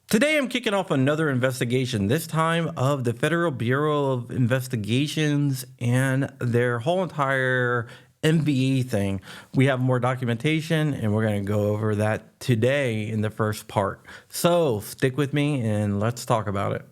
Today, I'm kicking off another investigation, this time of the Federal Bureau of Investigations and their whole entire MVE thing. We have more documentation, and we're going to go over that today in the first part. So stick with me and let's talk about it.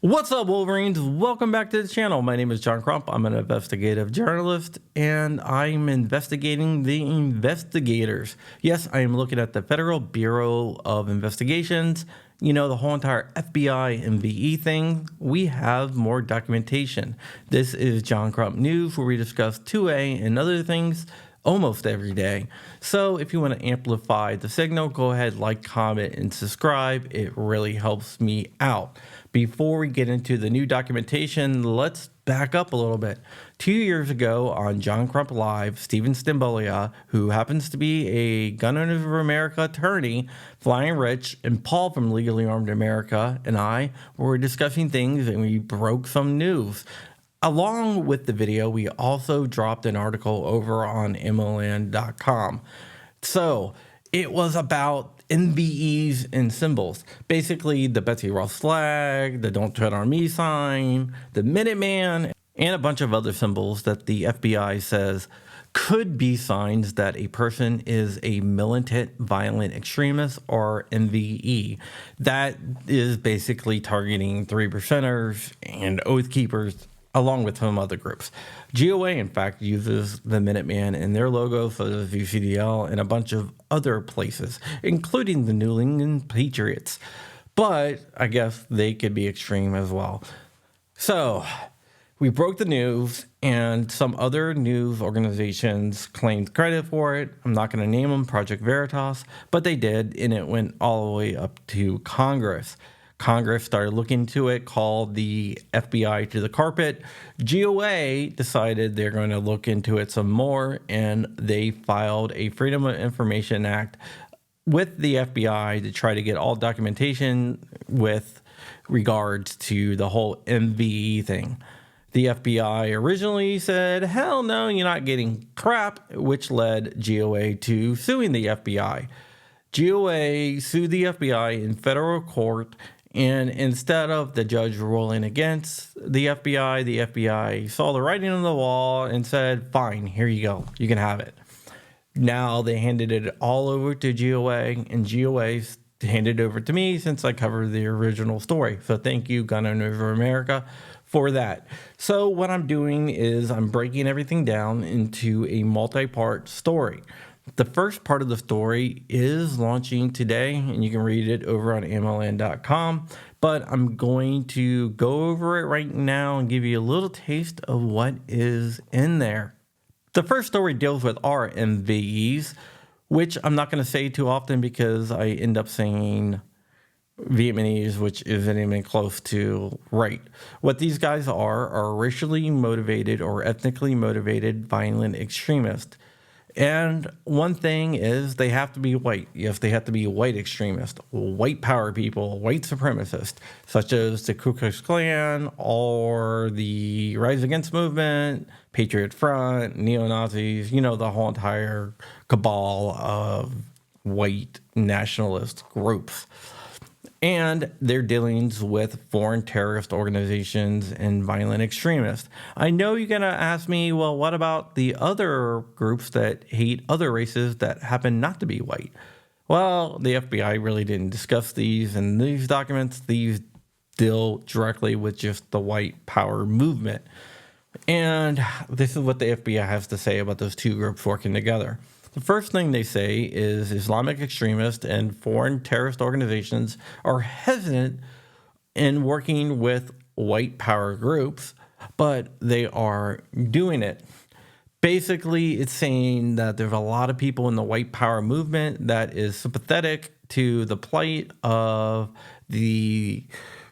What's up, Wolverines? Welcome back to the channel. My name is John Crump. I'm an investigative journalist, and I'm investigating the investigators. Yes, I am looking at the Federal Bureau of Investigations. You know, the whole entire FBI MVE thing. We have more documentation. This is John Crump News, where we discuss 2A and other things almost every day. So if you want to amplify the signal, go ahead, like, comment, and subscribe. It really helps me out. Before we get into the new documentation, let's back up a little bit. 2 years ago on John Crump Live, Steven Stimbolia, who happens to be a Gun Owners of America attorney, Flying Rich, and Paul from Legally Armed America, and I were discussing things, and we broke some news. Along with the video, we also dropped an article over on MLN.com. So it was about NVEs and symbols. Basically, the Betsy Ross flag, the Don't Tread on Me sign, the Minuteman, and a bunch of other symbols that the FBI says could be signs that a person is a militant violent extremist or MVE. That is basically targeting 3%ers and Oath Keepers, along with some other groups. GOA, in fact, uses the Minuteman in their logo, so does UCDL and a bunch of other places, including the New England Patriots. But I guess they could be extreme as well. So we broke the news, and some other news organizations claimed credit for it. I'm not going to name them, Project Veritas, but they did, and it went all the way up to Congress. Congress started looking into it, called the FBI to the carpet. GOA decided they're going to look into it some more, and they filed a Freedom of Information Act with the FBI to try to get all documentation with regards to the whole MVE thing. The FBI originally said, hell no, you're not getting crap, which led GOA to suing the FBI. GOA sued the FBI in federal court, and instead of the judge ruling against the FBI saw the writing on the wall and said, fine, here you go, you can have it. Now they handed it all over to GOA, and GOA handed it over to me since I covered the original story. So thank you, Gun Owners of America, for that. So what I'm doing is I'm breaking everything down into a multi-part story. The first part of the story is launching today, and you can read it over on MLN.com, but I'm going to go over it right now and give you a little taste of what is in there. The first story deals with RNVEs, which I'm not going to say too often because I end up saying Vietnamese, which isn't even close to right. What these guys are racially motivated or ethnically motivated violent extremists. And one thing is they have to be white. Yes, they have to be white extremists, white power people, white supremacists, such as the Ku Klux Klan or the Rise Against movement, Patriot Front, neo-Nazis, you know, the whole entire cabal of white nationalist groups. And their dealings with foreign terrorist organizations and violent extremists. I know you're going to ask me, well, what about the other groups that hate other races that happen not to be white? Well, the FBI really didn't discuss these in these documents. These deal directly with just the white power movement. And this is what the FBI has to say about those two groups working together. The first thing they say is Islamic extremists and foreign terrorist organizations are hesitant in working with white power groups, but they are doing it. Basically, it's saying that there's a lot of people in the white power movement that is sympathetic to the plight of the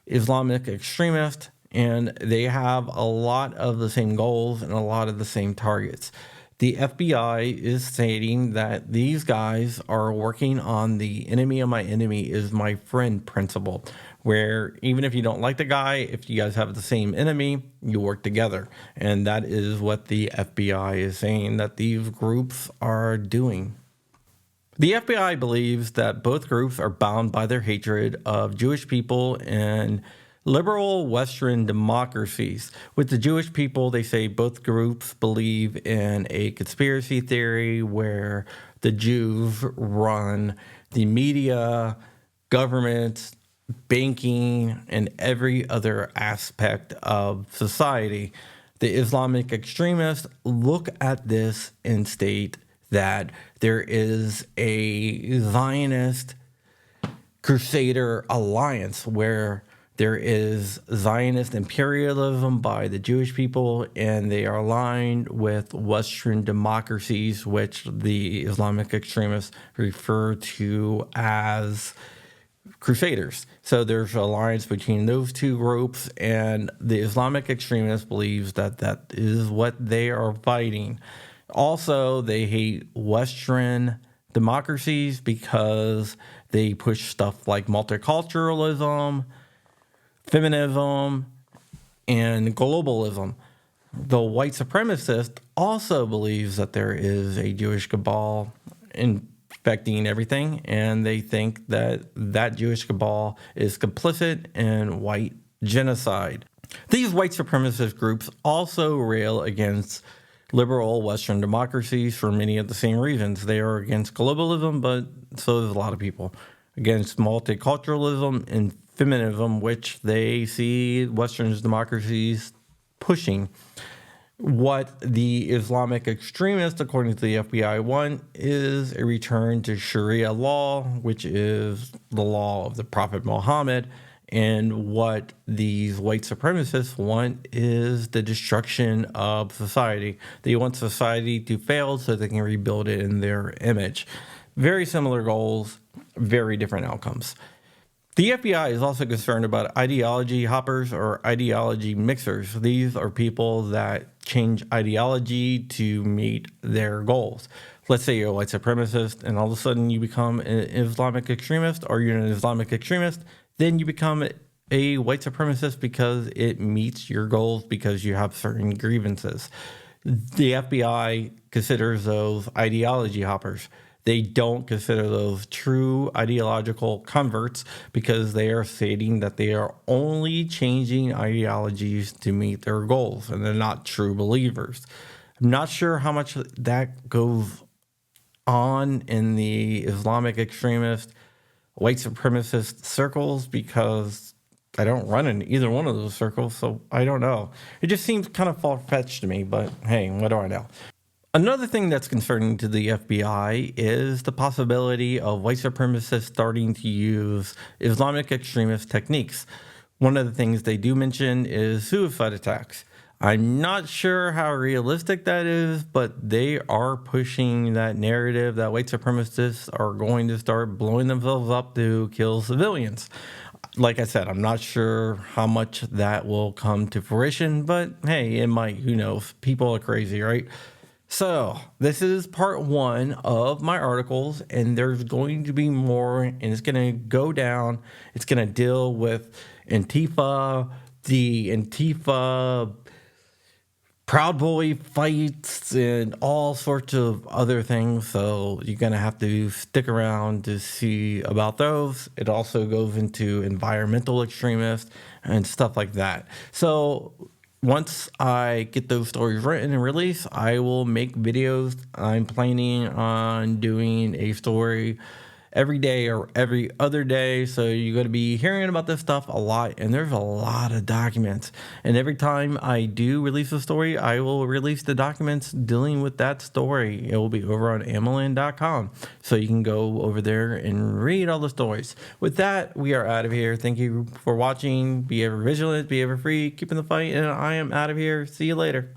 Islamic extremists, and they have a lot of the same goals and a lot of the same targets. The FBI is stating that these guys are working on the enemy of my enemy is my friend principle, where even if you don't like the guy, if you guys have the same enemy, you work together. And that is what the FBI is saying that these groups are doing. The FBI believes that both groups are bound by their hatred of Jewish people and liberal Western democracies. With the Jewish people, they say both groups believe in a conspiracy theory where the Jews run the media, government, banking, and every other aspect of society. The Islamic extremists look at this and state that there is a Zionist Crusader alliance where there is Zionist imperialism by the Jewish people, and they are aligned with Western democracies, which the Islamic extremists refer to as Crusaders. So there's an alliance between those two groups, and the Islamic extremists believes that that is what they are fighting. Also, they hate Western democracies because they push stuff like multiculturalism, feminism, and globalism. The white supremacist also believes that there is a Jewish cabal infecting everything, and they think that that Jewish cabal is complicit in white genocide. These white supremacist groups also rail against liberal Western democracies for many of the same reasons. They are against globalism, but so is a lot of people. Against multiculturalism and feminism, which they see Western democracies pushing. What the Islamic extremists, according to the FBI, want is a return to Sharia law, which is the law of the Prophet Muhammad. And what these white supremacists want is the destruction of society. They want society to fail so they can rebuild it in their image. Very similar goals, very different outcomes. The FBI is also concerned about ideology hoppers or ideology mixers. These are people that change ideology to meet their goals. Let's say you're a white supremacist and all of a sudden you become an Islamic extremist, or you're an Islamic extremist, then you become a white supremacist because it meets your goals because you have certain grievances. The FBI considers those ideology hoppers. They don't consider those true ideological converts because they are stating that they are only changing ideologies to meet their goals and they're not true believers. I'm not sure how much that goes on in the Islamic extremist, white supremacist circles because I don't run in either one of those circles, so I don't know. It just seems kind of far-fetched to me, but hey, what do I know? Another thing that's concerning to the FBI is the possibility of white supremacists starting to use Islamic extremist techniques. One of the things they do mention is suicide attacks. I'm not sure how realistic that is, but they are pushing that narrative that white supremacists are going to start blowing themselves up to kill civilians. Like I said, I'm not sure how much that will come to fruition, but hey, it might. Who knows? People are crazy, right? So this is part one of my articles, and there's going to be more, and it's going to go down. It's going to deal with Antifa, the Antifa Proud Boy fights, and all sorts of other things. So you're going to have to stick around to see about those. It also goes into environmental extremists and stuff like that. So once I get those stories written and released, I will make videos. I'm planning on doing a story every day or every other day. So you're going to be hearing about this stuff a lot, and there's a lot of documents. And every time I do release a story, I will release the documents dealing with that story. It will be over on amaland.com. So you can go over there and read all the stories. With that, we are out of here. Thank you for watching. Be ever vigilant, be ever free, keeping the fight, and I am out of here. See you later.